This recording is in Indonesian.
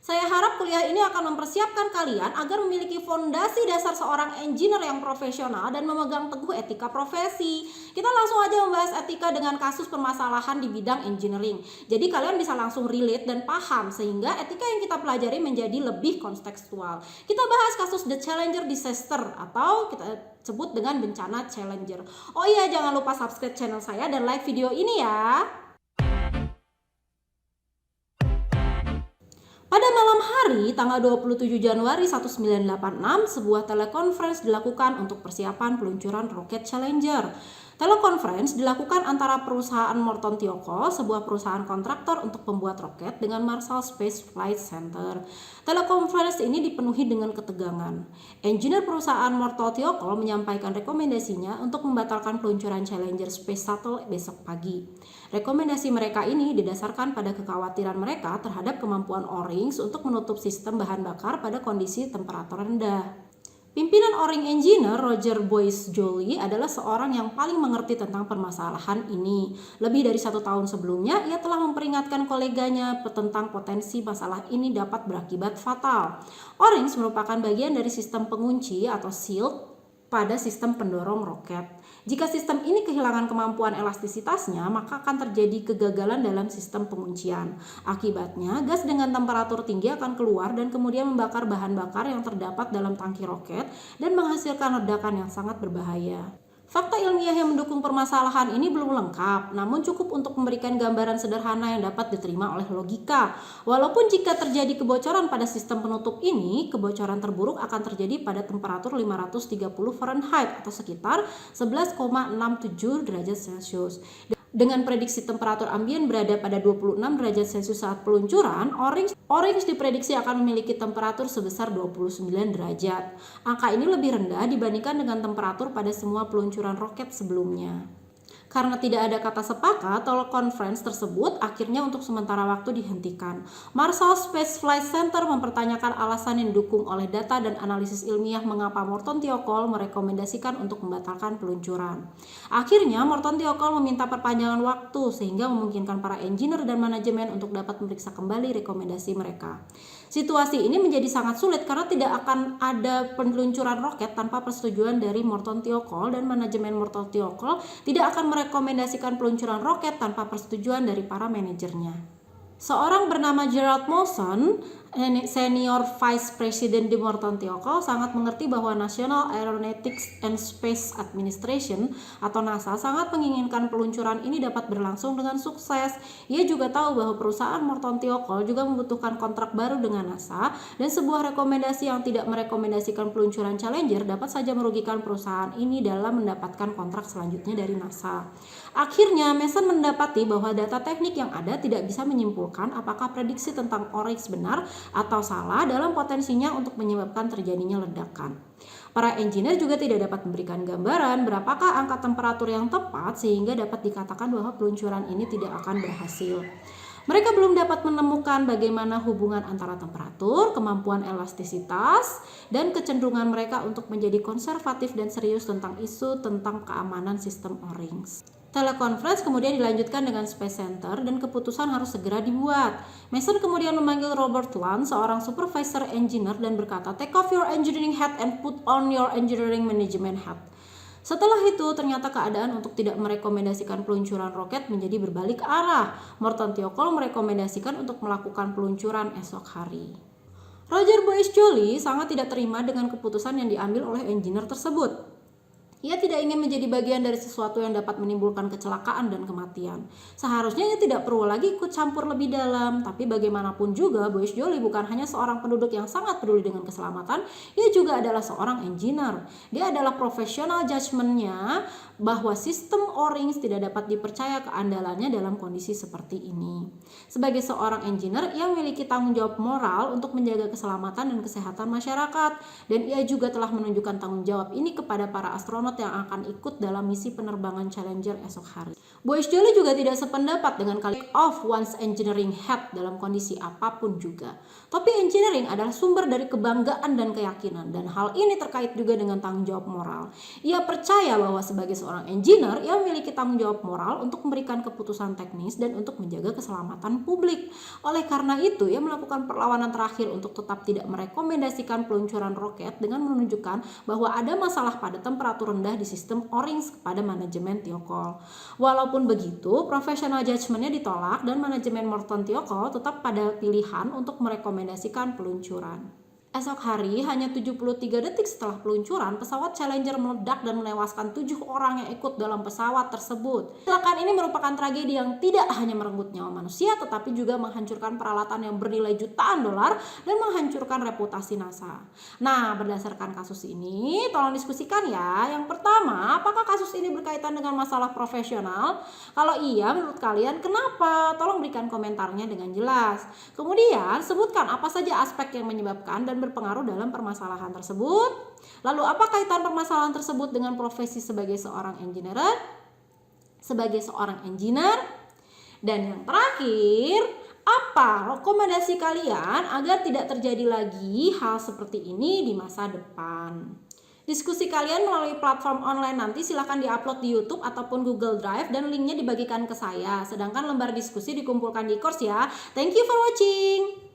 Saya harap kuliah ini akan mempersiapkan kalian agar memiliki fondasi dasar seorang engineer yang profesional dan memegang teguh etika profesi. Kita langsung aja membahas etika dengan kasus permasalahan di bidang engineering. Jadi kalian bisa langsung relate dan paham sehingga etika yang kita pelajari menjadi lebih kontekstual. Kita bahas kasus The Challenger Disaster atau kita sebut dengan bencana Challenger. Oh iya, jangan lupa subscribe channel saya dan like video ini ya. Pada malam hari, tanggal 27 Januari 1986, sebuah telekonferensi dilakukan untuk persiapan peluncuran roket Challenger. Telekonferensi dilakukan antara perusahaan Morton Thiokol, sebuah perusahaan kontraktor untuk pembuat roket, dengan Marshall Space Flight Center. Telekonferensi ini dipenuhi dengan ketegangan. Engineer perusahaan Morton Thiokol menyampaikan rekomendasinya untuk membatalkan peluncuran Challenger Space Shuttle besok pagi. Rekomendasi mereka ini didasarkan pada kekhawatiran mereka terhadap kemampuan O-rings untuk menutup sistem bahan bakar pada kondisi temperatur rendah. Pimpinan O-ring engineer Roger Boyce Joly adalah seorang yang paling mengerti tentang permasalahan ini. Lebih dari 1 tahun sebelumnya, ia telah memperingatkan koleganya tentang potensi masalah ini dapat berakibat fatal. O-rings merupakan bagian dari sistem pengunci atau shield pada sistem pendorong roket. Jika sistem ini kehilangan kemampuan elastisitasnya, maka akan terjadi kegagalan dalam sistem penguncian. Akibatnya, gas dengan temperatur tinggi akan keluar dan kemudian membakar bahan bakar yang terdapat dalam tangki roket dan menghasilkan ledakan yang sangat berbahaya. Fakta ilmiah yang mendukung permasalahan ini belum lengkap, namun cukup untuk memberikan gambaran sederhana yang dapat diterima oleh logika. Walaupun jika terjadi kebocoran pada sistem penutup ini, kebocoran terburuk akan terjadi pada temperatur 530 Fahrenheit atau sekitar 11,67 derajat Celcius. Dengan prediksi temperatur ambien berada pada 26 derajat Celcius saat peluncuran, O-rings diprediksi akan memiliki temperatur sebesar 29 derajat. Angka ini lebih rendah dibandingkan dengan temperatur pada semua peluncuran roket sebelumnya. Karena tidak ada kata sepakat, telekonferensi tersebut akhirnya untuk sementara waktu dihentikan. Marshall Space Flight Center mempertanyakan alasan yang didukung oleh data dan analisis ilmiah mengapa Morton Thiokol merekomendasikan untuk membatalkan peluncuran. Akhirnya, Morton Thiokol meminta perpanjangan waktu sehingga memungkinkan para engineer dan manajemen untuk dapat memeriksa kembali rekomendasi mereka. Situasi ini menjadi sangat sulit karena tidak akan ada peluncuran roket tanpa persetujuan dari Morton Thiokol dan manajemen Morton Thiokol tidak akan merekomendasikan peluncuran roket tanpa persetujuan dari para manajernya. Seorang bernama Gerald Mawson, senior vice president di Morton Thiokol, sangat mengerti bahwa National Aeronautics and Space Administration atau NASA sangat menginginkan peluncuran ini dapat berlangsung dengan sukses. Ia juga tahu bahwa perusahaan Morton Thiokol juga membutuhkan kontrak baru dengan NASA, dan sebuah rekomendasi yang tidak merekomendasikan peluncuran Challenger dapat saja merugikan perusahaan ini dalam mendapatkan kontrak selanjutnya dari NASA. Akhirnya, Mason mendapati bahwa data teknik yang ada tidak bisa menyimpulkan apakah prediksi tentang O-rings benar atau salah dalam potensinya untuk menyebabkan terjadinya ledakan. Para engineer juga tidak dapat memberikan gambaran berapakah angka temperatur yang tepat sehingga dapat dikatakan bahwa peluncuran ini tidak akan berhasil. Mereka belum dapat menemukan bagaimana hubungan antara temperatur, kemampuan elastisitas, dan kecenderungan mereka untuk menjadi konservatif dan serius tentang isu tentang keamanan sistem O-rings. Telekonferensi kemudian dilanjutkan dengan Space Center dan keputusan harus segera dibuat. Mason kemudian memanggil Robert Lund, seorang supervisor engineer, dan berkata, "Take off your engineering hat and put on your engineering management hat." Setelah itu, ternyata keadaan untuk tidak merekomendasikan peluncuran roket menjadi berbalik arah. Morton Thiokol merekomendasikan untuk melakukan peluncuran esok hari. Roger Boyce Joly sangat tidak terima dengan keputusan yang diambil oleh engineer tersebut. Ia tidak ingin menjadi bagian dari sesuatu yang dapat menimbulkan kecelakaan dan kematian. Seharusnya ia tidak perlu lagi ikut campur lebih dalam, tapi bagaimanapun juga Boyce Joly bukan hanya seorang penduduk yang sangat peduli dengan keselamatan, ia juga adalah seorang engineer. Dia adalah profesional judgment-nya bahwa sistem O-rings tidak dapat dipercaya keandalannya dalam kondisi seperti ini. Sebagai seorang engineer, ia memiliki tanggung jawab moral untuk menjaga keselamatan dan kesehatan masyarakat, dan ia juga telah menunjukkan tanggung jawab ini kepada para astronot astronot yang akan ikut dalam misi penerbangan Challenger esok hari. Boyce Joly juga tidak sependapat dengan kalimat of one's engineering hat dalam kondisi apapun juga. Tapi engineering adalah sumber dari kebanggaan dan keyakinan, dan hal ini terkait juga dengan tanggung jawab moral. Ia percaya bahwa sebagai seorang engineer, ia memiliki tanggung jawab moral untuk memberikan keputusan teknis dan untuk menjaga keselamatan publik. Oleh karena itu, ia melakukan perlawanan terakhir untuk tetap tidak merekomendasikan peluncuran roket dengan menunjukkan bahwa ada masalah pada temperatur rendah di sistem O-rings kepada manajemen Thiokol. Walaupun begitu, professional judgment-nya ditolak dan manajemen Morton Thiokol tetap pada pilihan untuk merekomendasikan peluncuran. Esok hari, hanya 73 detik setelah peluncuran, pesawat Challenger meledak dan menewaskan 7 orang yang ikut dalam pesawat tersebut. Kecelakaan ini merupakan tragedi yang tidak hanya merenggut nyawa manusia, tetapi juga menghancurkan peralatan yang bernilai jutaan dolar dan menghancurkan reputasi NASA. Nah, berdasarkan kasus ini, tolong diskusikan ya. Yang pertama, apakah kasus ini berkaitan dengan masalah profesional? Kalau iya, menurut kalian kenapa? Tolong berikan komentarnya dengan jelas. Kemudian, sebutkan apa saja aspek yang menyebabkan dan berpengaruh dalam permasalahan tersebut. Lalu apa kaitan permasalahan tersebut dengan profesi sebagai seorang engineer? Dan yang terakhir, apa rekomendasi kalian agar tidak terjadi lagi hal seperti ini di masa depan? Diskusi kalian melalui platform online nanti silahkan diupload di YouTube ataupun Google Drive dan linknya dibagikan ke saya. Sedangkan lembar diskusi dikumpulkan di course ya. Thank you for watching.